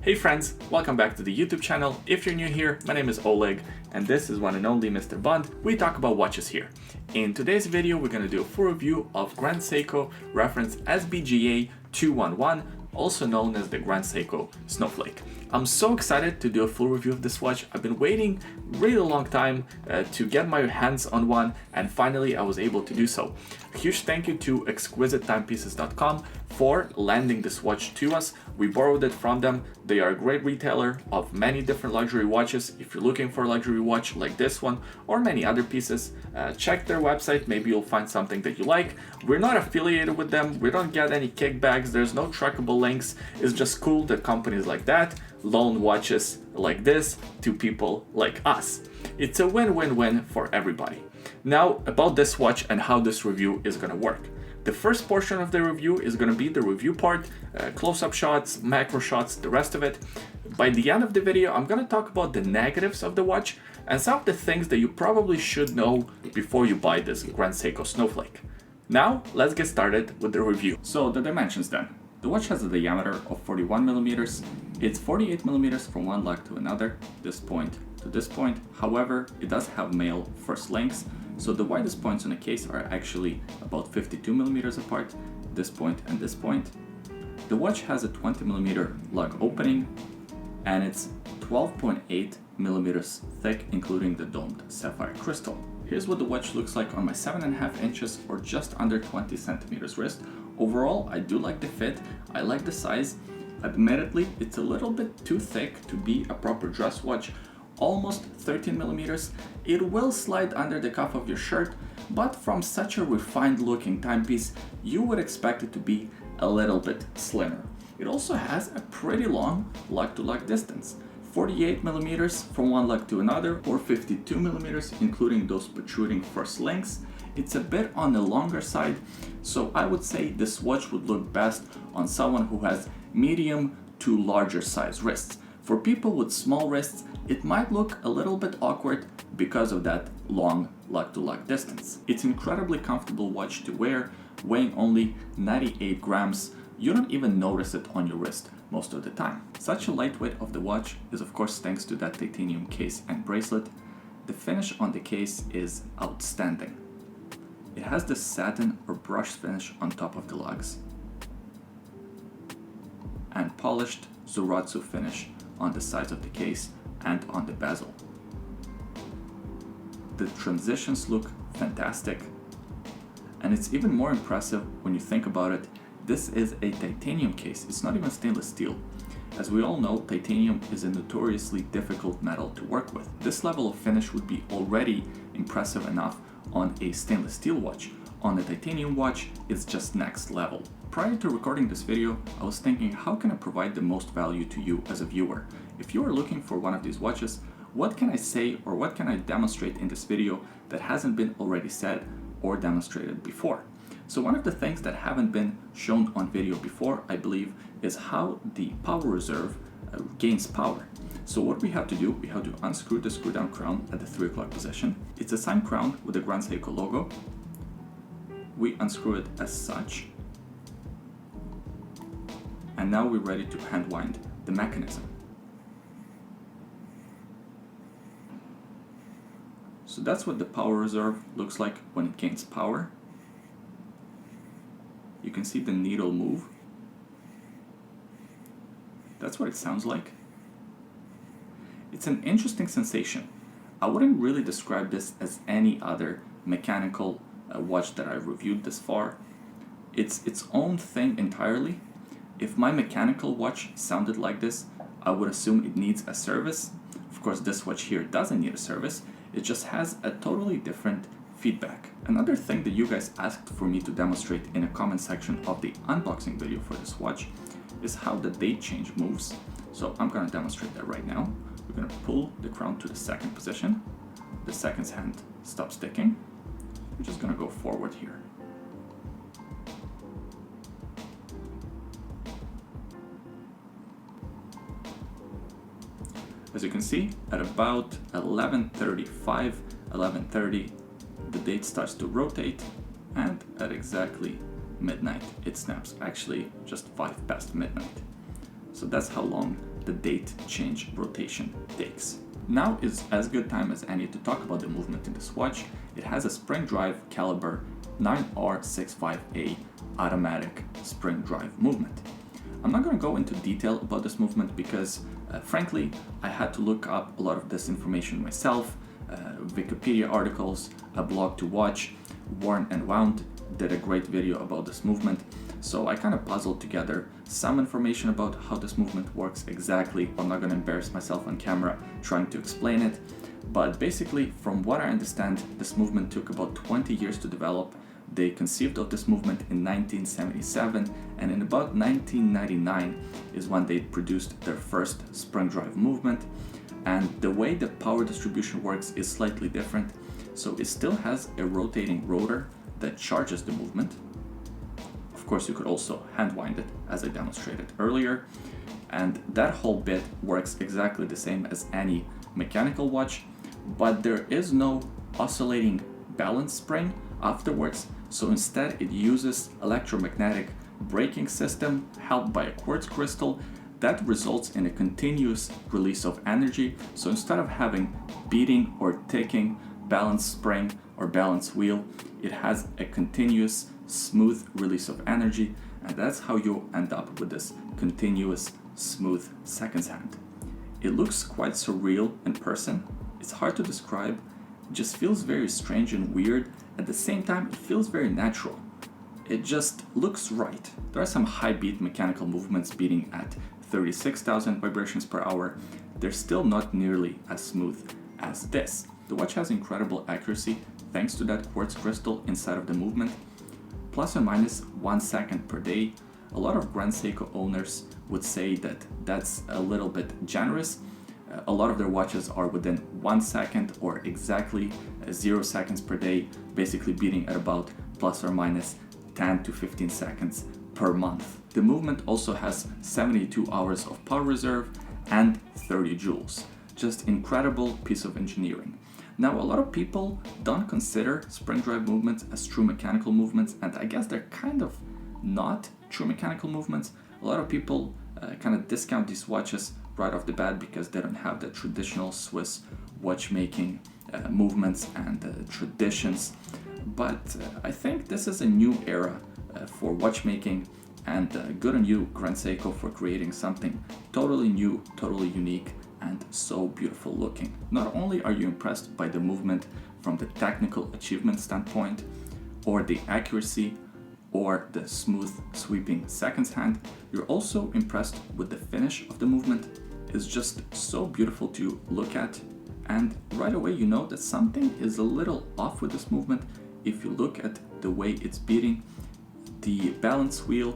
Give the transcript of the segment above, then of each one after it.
Hey friends, welcome back to the YouTube channel. If you're new here, my name is Oleg, and this is one and only Mr. Bond. We talk about watches here. In today's video, we're going to do a full review of Grand Seiko reference SBGA211, also known as the Grand Seiko Snowflake. I'm so excited to do a full review of this watch. I've been waiting really long time to get my hands on one, and finally I was able to do so. A huge thank you to exquisitetimepieces.com for lending this watch to us. We borrowed it from them. They are a great retailer of many different luxury watches. If you're looking for a luxury watch like this one or many other pieces, check their website. Maybe you'll find something that you like. We're not affiliated with them. We don't get any kickbacks. There's no trackable links. It's just cool that companies like that loan watches like this to people like us. It's a win-win-win for everybody. Now about this watch and how this review is going to work. The first portion of the review is going to be the review part, close-up shots, macro shots, the rest of it. By the end of the video, I'm going to talk about the negatives of the watch and some of the things that you probably should know before you buy this Grand Seiko Snowflake. Now, let's get started with the review. So the dimensions then. The watch has a diameter of 41 millimeters. It's 48 millimeters from one lug to another, this point to this point. However, it does have male first links, so the widest points on the case are actually about 52 millimeters apart, this point and this point. The watch has a 20 millimeter lug opening, and it's 12.8 millimeters thick, including the domed sapphire crystal. Here's what the watch looks like on my 7.5 inches or just under 20 centimeters wrist. Overall, I do like the fit, I like the size. Admittedly, it's a little bit too thick to be a proper dress watch, almost 13 millimeters. It will slide under the cuff of your shirt, but from such a refined looking timepiece, you would expect it to be a little bit slimmer. It also has a pretty long lug to lug distance, 48 millimeters from one lug to another, or 52 millimeters, including those protruding first links. It's a bit on the longer side, so I would say this watch would look best on someone who has medium to larger size wrists. For people with small wrists, it might look a little bit awkward because of that long lug to lug distance. It's an incredibly comfortable watch to wear, weighing only 98 grams. You don't even notice it on your wrist most of the time. Such a lightweight of the watch is of course thanks to that titanium case and bracelet. The finish on the case is outstanding. It has the satin or brushed finish on top of the lugs and polished Zuratsu finish on the sides of the case and on the bezel. The transitions look fantastic, and it's even more impressive when you think about it. This is a titanium case, it's not even stainless steel. As we all know, titanium is a notoriously difficult metal to work with. This level of finish would be already impressive enough on a stainless steel watch. On a titanium watch, it's just next level. Prior to recording this video, I was thinking, how can I provide the most value to you as a viewer? If you are looking for one of these watches, what can I say or what can I demonstrate in this video that hasn't been already said or demonstrated before? So one of the things that haven't been shown on video before, I believe, is how the power reserve gains power. So what we have to do, we have to unscrew the screw down crown at the 3 o'clock position. It's a signed crown with the Grand Seiko logo. We unscrew it as such. And now we're ready to hand wind the mechanism. So that's what the power reserve looks like when it gains power. You can see the needle move. That's what it sounds like. It's an interesting sensation. I wouldn't really describe this as any other mechanical watch that I've reviewed this far. It's its own thing entirely. If my mechanical watch sounded like this, I would assume it needs a service. Of course, this watch here doesn't need a service. It just has a totally different feedback. Another thing that you guys asked for me to demonstrate in a comment section of the unboxing video for this watch is how the date change moves. So I'm going to demonstrate that right now. We're going to pull the crown to the second position. The second hand stops ticking. We're just going to go forward here. As you can see, at about 11:35, 11:30, the date starts to rotate, and at exactly midnight it snaps. Actually, just 5 past midnight. So that's how long the date change rotation takes. Now is as good time as any to talk about the movement in this watch. It has a spring drive caliber 9R65A automatic spring drive movement. I'm not going to go into detail about this movement because frankly I had to look up a lot of this information myself. Wikipedia articles, a blog to watch, Worn and Wound did a great video about this movement, so I kind of puzzled together some information about how this movement works exactly. I'm not going to embarrass myself on camera trying to explain it, but basically from what I understand, this movement took about 20 years to develop. They conceived of this movement in 1977, and in about 1999 is when they produced their first spring drive movement. And the way the power distribution works is slightly different. So it still has a rotating rotor that charges the movement. Of course, you could also hand wind it, as I demonstrated earlier. And that whole bit works exactly the same as any mechanical watch, but there is no oscillating balance spring afterwards. So instead it uses electromagnetic braking system helped by a quartz crystal that results in a continuous release of energy. So instead of having beating or ticking balance spring or balance wheel, it has a continuous smooth release of energy, and that's how you end up with this continuous smooth seconds hand. It looks quite surreal in person. It's hard to describe. It just feels very strange and weird. At the same time, it feels very natural. It just looks right. There are some high beat mechanical movements beating at 36,000 vibrations per hour. They're still not nearly as smooth as this. The watch has incredible accuracy thanks to that quartz crystal inside of the movement. Plus or minus 1 second per day. A lot of Grand Seiko owners would say that that's a little bit generous. A lot of their watches are within 1 second or exactly 0 seconds per day, basically beating at about plus or minus 10 to 15 seconds per month. The movement also has 72 hours of power reserve and 30 joules. Just incredible piece of engineering. Now, a lot of people don't consider spring drive movements as true mechanical movements, and I guess they're kind of not true mechanical movements. A lot of people kind of discount these watches right off the bat because they don't have the traditional Swiss watchmaking movements and traditions. But I think this is a new era for watchmaking, and good on you, Grand Seiko, for creating something totally new, totally unique, and so beautiful looking. Not only are you impressed by the movement from the technical achievement standpoint, or the accuracy, or the smooth sweeping seconds hand, you're also impressed with the finish of the movement. It's just so beautiful to look at, and right away you know that something is a little off with this movement. If you look at the way it's beating, the balance wheel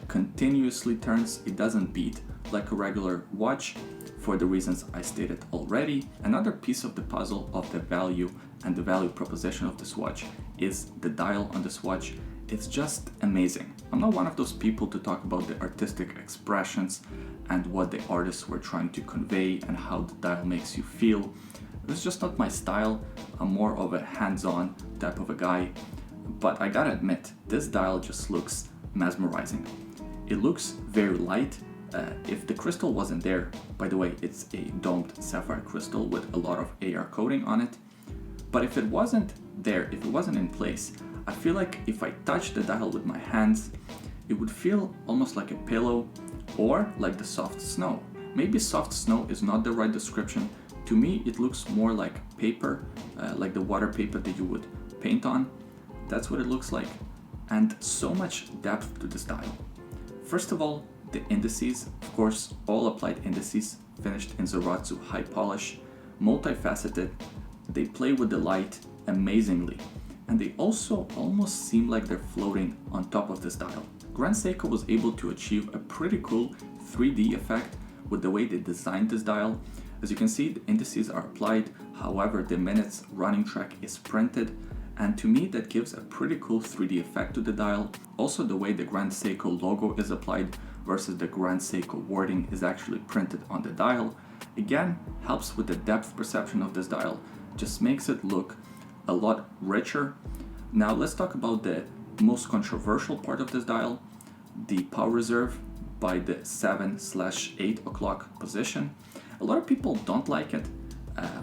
continuously turns. It doesn't beat like a regular watch for the reasons I stated already. Another piece of the puzzle of the value and the value proposition of this watch is the dial on this watch. It's just amazing. I'm not one of those people to talk about the artistic expressions and what the artists were trying to convey and how the dial makes you feel. It's just not my style. I'm more of a hands-on type of a guy. But I gotta admit, this dial just looks mesmerizing. It looks very light. If the crystal wasn't there, by the way, it's a domed sapphire crystal with a lot of AR coating on it. But if it wasn't there, if it wasn't in place, I feel like if I touched the dial with my hands, it would feel almost like a pillow or like the soft snow. Maybe soft snow is not the right description. To me, it looks more like paper, like the water paper that you would paint on. That's what it looks like. And so much depth to this dial. First of all, the indices, of course, all applied indices, finished in Zaratsu high polish, multifaceted. They play with the light amazingly. And they also almost seem like they're floating on top of this dial. Grand Seiko was able to achieve a pretty cool 3D effect with the way they designed this dial. As you can see, the indices are applied, however the minutes running track is printed, and to me that gives a pretty cool 3D effect to the dial. Also the way the Grand Seiko logo is applied versus the Grand Seiko wording is actually printed on the dial, again helps with the depth perception of this dial, just makes it look a lot richer. Now let's talk about the most controversial part of this dial, the power reserve. by the 7/8 o'clock position. A lot of people don't like it.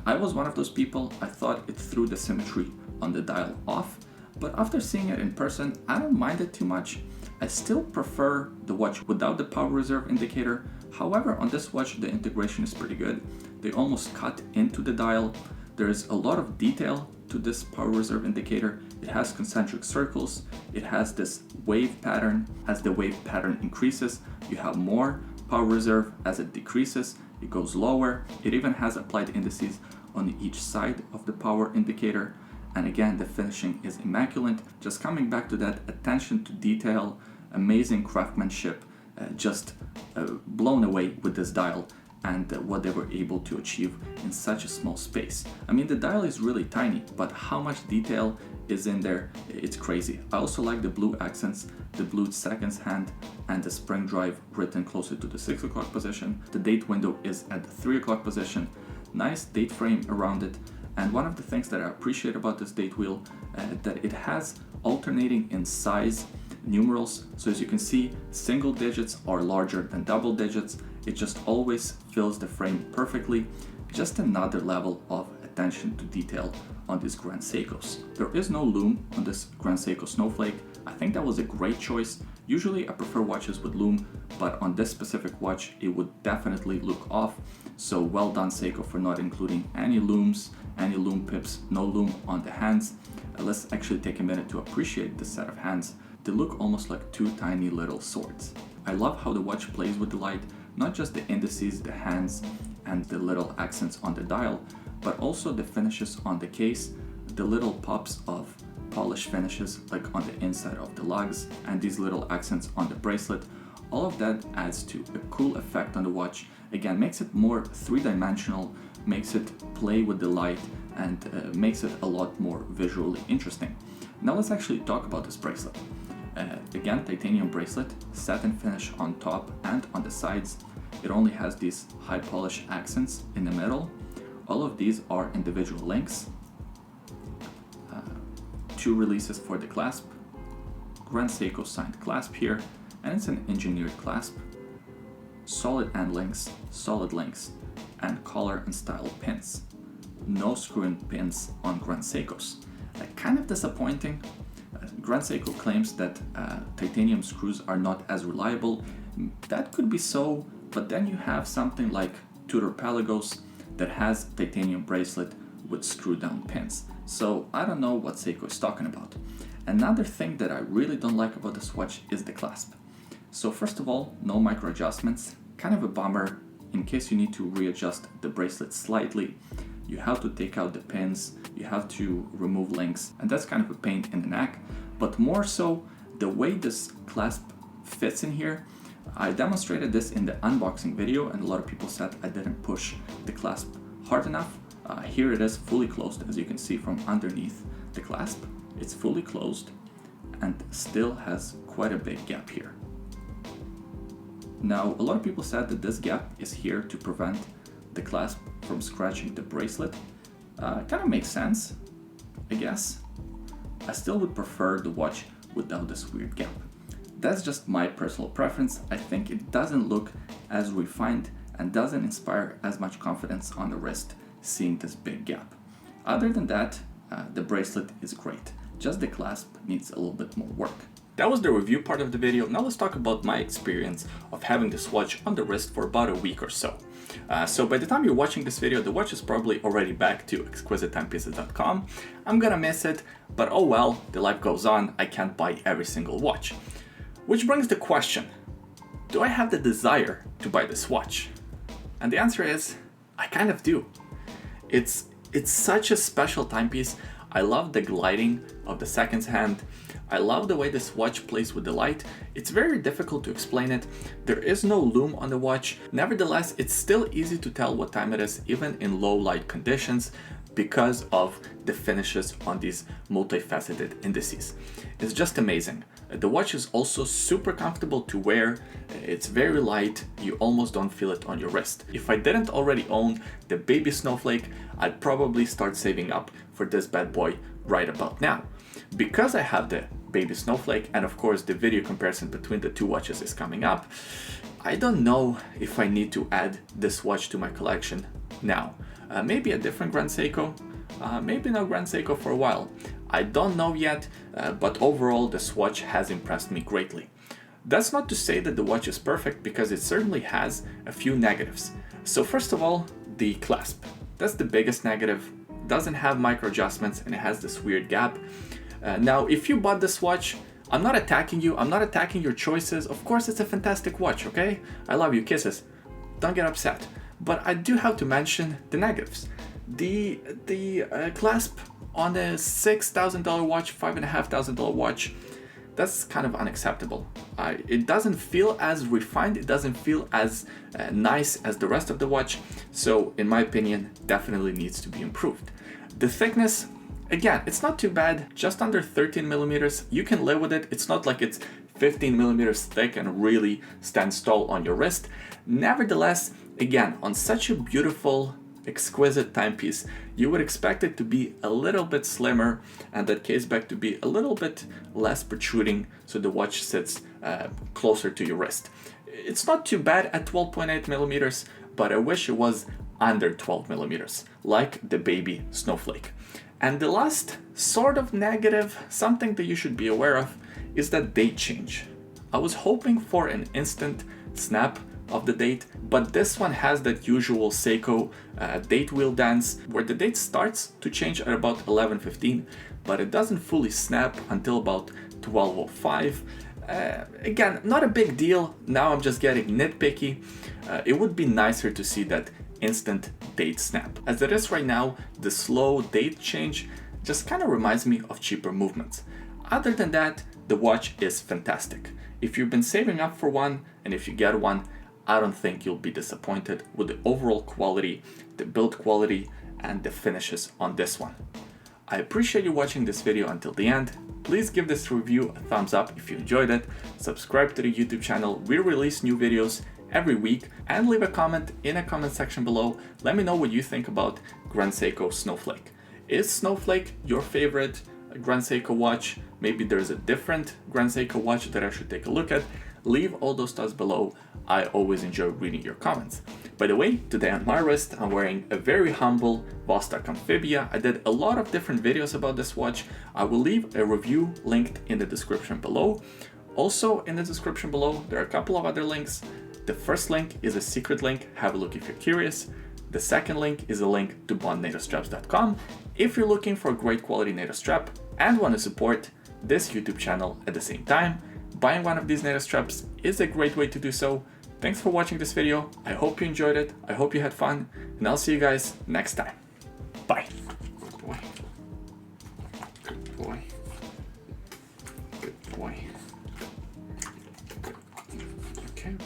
I was one of those people. I thought it threw the symmetry on the dial off, but after seeing it in person, I don't mind it too much. I still prefer the watch without the power reserve indicator. However, on this watch, the integration is pretty good. They almost cut into the dial. There's a lot of detail to this power reserve indicator. It has concentric circles. It has this wave pattern. As the wave pattern increases, you have more power reserve. As it decreases, it goes lower. It even has applied indices on each side of the power indicator. And again, the finishing is immaculate. Just coming back to that attention to detail, amazing craftsmanship, just blown away with this dial and what they were able to achieve in such a small space. I mean, the dial is really tiny, but how much detail is in there, it's crazy. I also like the blue accents, the blue seconds hand, and the spring drive written closer to the 6 o'clock position. The date window is at the 3 o'clock position. Nice date frame around it. And one of the things that I appreciate about this date wheel, that it has alternating in size numerals. So as you can see, single digits are larger than double digits. It just always fills the frame perfectly. Just another level of attention to detail on these Grand Seikos. There is no loom on this Grand Seiko Snowflake. I think that was a great choice. Usually I prefer watches with loom, but on this specific watch, it would definitely look off. So well done Seiko for not including any looms, any loom pips, no loom on the hands. Let's actually take a minute to appreciate this set of hands. They look almost like two tiny little swords. I love how the watch plays with the light, not just the indices, the hands, and the little accents on the dial, but also the finishes on the case, the little pops of polish finishes like on the inside of the lugs, and these little accents on the bracelet. All of that adds to a cool effect on the watch. Again, makes it more three-dimensional, makes it play with the light, and makes it a lot more visually interesting. Now let's actually talk about this bracelet. Again, titanium bracelet, satin finish on top and on the sides. It only has these high polish accents in the middle. All of these are individual links. 2 releases for the clasp. Grand Seiko signed clasp here, and it's an engineered clasp. Solid end links, solid links, and color and style pins. No screw-in pins on Grand Seikos. Kind of disappointing. Grand Seiko claims that titanium screws are not as reliable. That could be so, but then you have something like Tudor Pelagos that has titanium bracelet with screw-down pins. So I don't know what Seiko is talking about. Another thing that I really don't like about this watch is the clasp. So first of all, no micro adjustments. Kind of a bummer. In case you need to readjust the bracelet slightly, you have to take out the pins, you have to remove links, and that's kind of a pain in the neck. But more so, the way this clasp fits in here. I demonstrated this in the unboxing video, and a lot of people said I didn't push the clasp hard enough. Here it is fully closed, as you can see from underneath the clasp. It's fully closed and still has quite a big gap here. Now, a lot of people said that this gap is here to prevent the clasp from scratching the bracelet. Kind of makes sense, I guess. I still would prefer the watch without this weird gap. That's just my personal preference. I think it doesn't look as refined and doesn't inspire as much confidence on the wrist seeing this big gap. Other than that, the bracelet is great. Just the clasp needs a little bit more work. That was the review part of the video. Now let's talk about my experience of having this watch on the wrist for about a week or so. So by the time you're watching this video, the watch is probably already back to exquisitemepieces.com. I'm gonna miss it, but oh well, the life goes on. I can't buy every single watch. Which brings the question, do I have the desire to buy this watch? And the answer is, I kind of do. It's such a special timepiece. I love the gliding of the seconds hand. I love the way this watch plays with the light. It's very difficult to explain it. There is no loom on the watch. Nevertheless, it's still easy to tell what time it is, even in low light conditions, because of the finishes on these multifaceted indices. It's just amazing. The watch is also super comfortable to wear. It's very light. You almost don't feel it on your wrist. If I didn't already own the baby Snowflake, I'd probably start saving up for this bad boy right about now. Because I have the baby Snowflake, and of course the video comparison between the two watches is coming up. I don't know if I need to add this watch to my collection now. Maybe a different Grand Seiko, maybe not Grand Seiko for a while. I don't know yet, but overall this watch has impressed me greatly. That's not to say that the watch is perfect, because it certainly has a few negatives. So first of all, the clasp. That's the biggest negative. Doesn't have micro adjustments and it has this weird gap. Now, if you bought this watch, I'm not attacking you, I'm not attacking your choices. Of course, it's a fantastic watch, okay? I love you, kisses. Don't get upset. But I do have to mention the negatives. The clasp on a $6,000 watch, $5,500 watch, that's kind of unacceptable. It doesn't feel as refined, it doesn't feel as nice as the rest of the watch. So in my opinion, definitely needs to be improved. The thickness, again, it's not too bad, just under 13 millimeters. You can live with it. It's not like it's 15 millimeters thick and really stands tall on your wrist. Nevertheless, again, on such a beautiful, exquisite timepiece, you would expect it to be a little bit slimmer and that case back to be a little bit less protruding, so the watch sits closer to your wrist. It's not too bad at 12.8 millimeters, but I wish it was under 12 millimeters, like the baby Snowflake. And the last sort of negative, something that you should be aware of, is that date change. I was hoping for an instant snap of the date, but this one has that usual Seiko date wheel dance where the date starts to change at about 11:15, but it doesn't fully snap until about 12:05. Again, not a big deal. Now I'm just getting nitpicky. It would be nicer to see that instant date snap. As it is right now, the slow date change just kind of reminds me of cheaper movements. Other than that, the watch is fantastic. If you've been saving up for one, and if you get one, I don't think you'll be disappointed with the overall quality, the build quality, and the finishes on this one. I appreciate you watching this video until the end. Please give this review a thumbs up if you enjoyed it, subscribe to the YouTube channel, we release new videos every week, and leave a comment in a comment section below. Let me know what you think about Grand Seiko Snowflake. Is Snowflake your favorite Grand Seiko watch? Maybe there's a different Grand Seiko watch that I should take a look at. Leave all those thoughts below. I always enjoy reading your comments. By the way, today on my wrist, I'm wearing a very humble Vostok Amphibia. I did a lot of different videos about this watch. I will leave a review linked in the description below. Also in the description below, there are a couple of other links. The first link is a secret link. Have a look if you're curious. The second link is a link to bondnatostraps.com if you're looking for a great quality NATO strap and want to support this YouTube channel at the same time. Buying one of these NATO straps is a great way to do so. Thanks for watching this video. I hope you enjoyed it. I hope you had fun, and I'll see you guys next time. Bye. Good boy. Good boy. Good boy. Okay.